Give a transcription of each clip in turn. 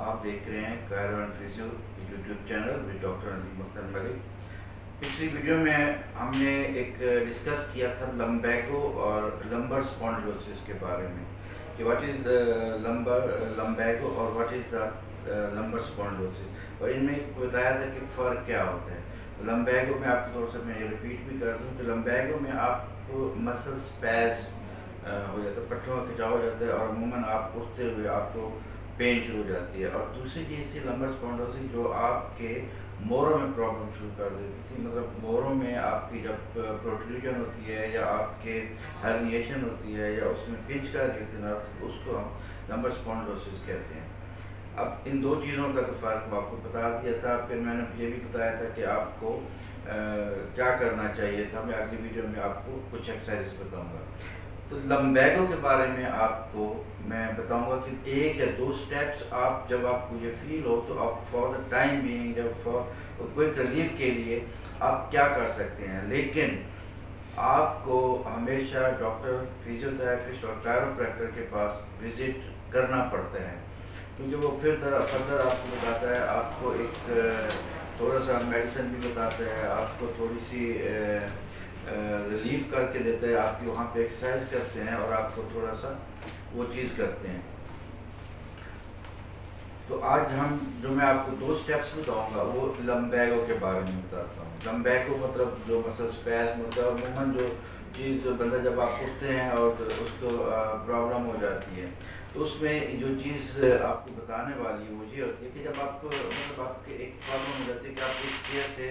आप देख रहे हैं Cairo and physio YouTube channel with doctor Ali Mukhtar Malik. पिछली वीडियो में हमने एक डिस्कस किया था लम्बैगो और लंबर स्पॉन्डिलोसिस के बारे में कि व्हाट इज़ द लम्बैगो और what is the lumbar spondylosis, और इनमें बताया था कि फ़र्क क्या होता है। लम्बैगो में आपको थोड़ा सा मैं रिपीट भी कर दूँ कि लम्बैगो में आपको मसल स्पैज हो जाता है, पट्टों का खिंचाव हो जाता है और अमूमन आप उठते हुए आपको पेन शुरू हो जाती है। और दूसरी चीज़ थी लंबर स्पॉन्डिलोसिस जो आपके मोरों में प्रॉब्लम शुरू कर देती थी, मतलब मोरों में आपकी जब प्रोट्रूजन होती है या आपके हर्निएशन होती है या उसमें पिंच कर देती है नर्व, उसको हम लंबर स्पॉन्डिलोसिस कहते हैं। अब इन दो चीज़ों का तो फ़र्क मैं आपको बता दिया था। फिर मैंने ये भी बताया था कि आपको क्या करना चाहिए था। मैं अगली वीडियो में आपको कुछ एक्सरसाइज बताऊंगा। तो लम्बैगो के बारे में आपको मैं बताऊंगा कि एक या दो स्टेप्स आप जब आपको ये फील हो तो आप फॉर द टाइम बीइंग जब फॉर क्विक रिलीफ के लिए आप क्या कर सकते हैं। लेकिन आपको हमेशा डॉक्टर, फिजियोथेरेपिस्ट और कायरोप्रैक्टर के पास विज़िट करना पड़ता है, क्योंकि वो फिर फर्दर आपको बताता है, आपको एक थोड़ा सा मेडिसिन भी बताता है, आपको थोड़ी सी रिलीफ करके देते हैं, आपकी वहाँ पे एक्सरसाइज करते हैं और आपको थोड़ा सा वो चीज़ करते हैं। तो आज हम जो मैं आपको दो स्टेप्स बताऊंगा वो लम्बैगो के बारे में बताता हूँ। लम्बैगो मतलब जो मसल स्पैज़म होता है, अमूमन जो चीज़ बंदा जब आप उठते हैं और उसको प्रॉब्लम हो जाती है, तो उसमें जो चीज़ आपको बताने वाली है वो ये होती है कि जब आप मतलब आपके एक प्रॉब्लम हो जाती है कि आप एक चेयर से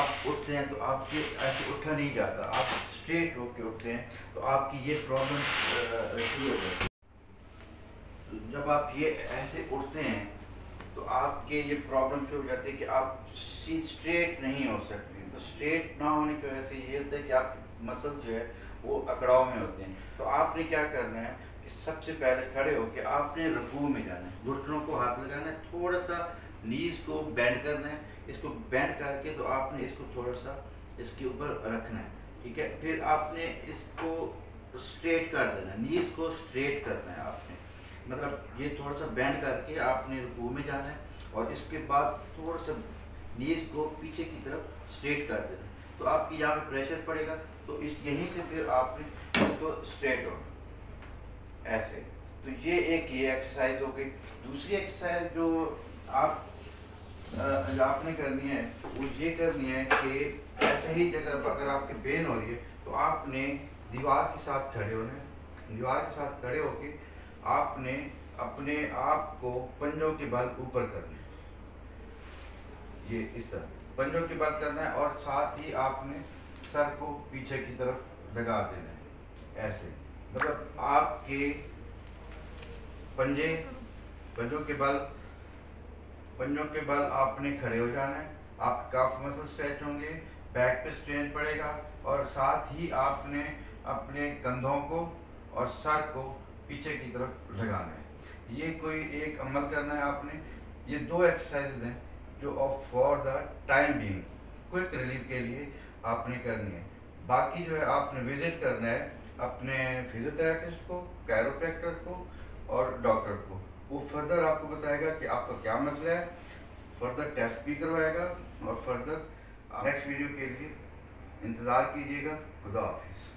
आप उठते हैं तो आपके ऐसे उठा नहीं जाता, आप स्ट्रेट होके उठते हैं तो आपकी ये प्रॉब्लम शुरू हो जाती है। तो जब आप ये ऐसे उठते हैं तो आपके ये प्रॉब्लम शुरू हो जाती है कि आप स्ट्रेट नहीं हो सकते। तो स्ट्रेट ना होने की वजह से ये होता है कि आपके मसल्स जो है वो अकड़ाव में होते हैं। तो आपने क्या करना है कि सबसे पहले खड़े होकर आपने रुकू में जाना है, घुटनों को हाथ लगाना है, थोड़ा सा नीज को बेंड करना है, इसको बेंड करके तो आपने इसको थोड़ा सा इसके ऊपर रखना है, ठीक है। फिर आपने इसको स्ट्रेट कर देना है, नीज को स्ट्रेट करना है आपने, मतलब ये थोड़ा सा बेंड करके आपने रुकू में जाना है और इसके बाद थोड़ा सा नीज को पीछे की तरफ स्ट्रेट कर देना है। तो आपकी यहाँ पे प्रेशर पड़ेगा तो इस यहीं से फिर आपने इसको स्ट्रेट होना ऐसे। तो ये एक ये एक्सरसाइज हो गई। दूसरी एक्सरसाइज जो आपने करनी है वो ये करनी है कि ऐसे ही जगह अगर आपके पेन हो रही है तो आपने दीवार के साथ खड़े होना है। दीवार के साथ खड़े होके आपने अपने आप को पंजों के बल ऊपर करना है, ये इस तरह पंजों के बल करना है और साथ ही आपने सर को पीछे की तरफ लगा देना है ऐसे, मतलब आपके पंजों के बल आपने खड़े हो जाना है। आप काफ मसल स्ट्रेच होंगे, बैक पे स्ट्रेन पड़ेगा और साथ ही आपने अपने कंधों को और सर को पीछे की तरफ लगाना है। ये कोई एक अमल करना है आपने। ये दो एक्सरसाइजेज हैं जो for the time being quick relief के लिए आपने करनी है। बाकी जो है आपने विजिट करना है अपने फिजियोथेरेपिस्ट को, कायरोप्रैक्टर को और डॉक्टर को। वो फर्दर आपको बताएगा कि आपका क्या मसला है, फर्दर टेस्ट भी करवाएगा और फर्दर नेक्स्ट वीडियो के लिए इंतज़ार कीजिएगा। खुदा हाफिज़।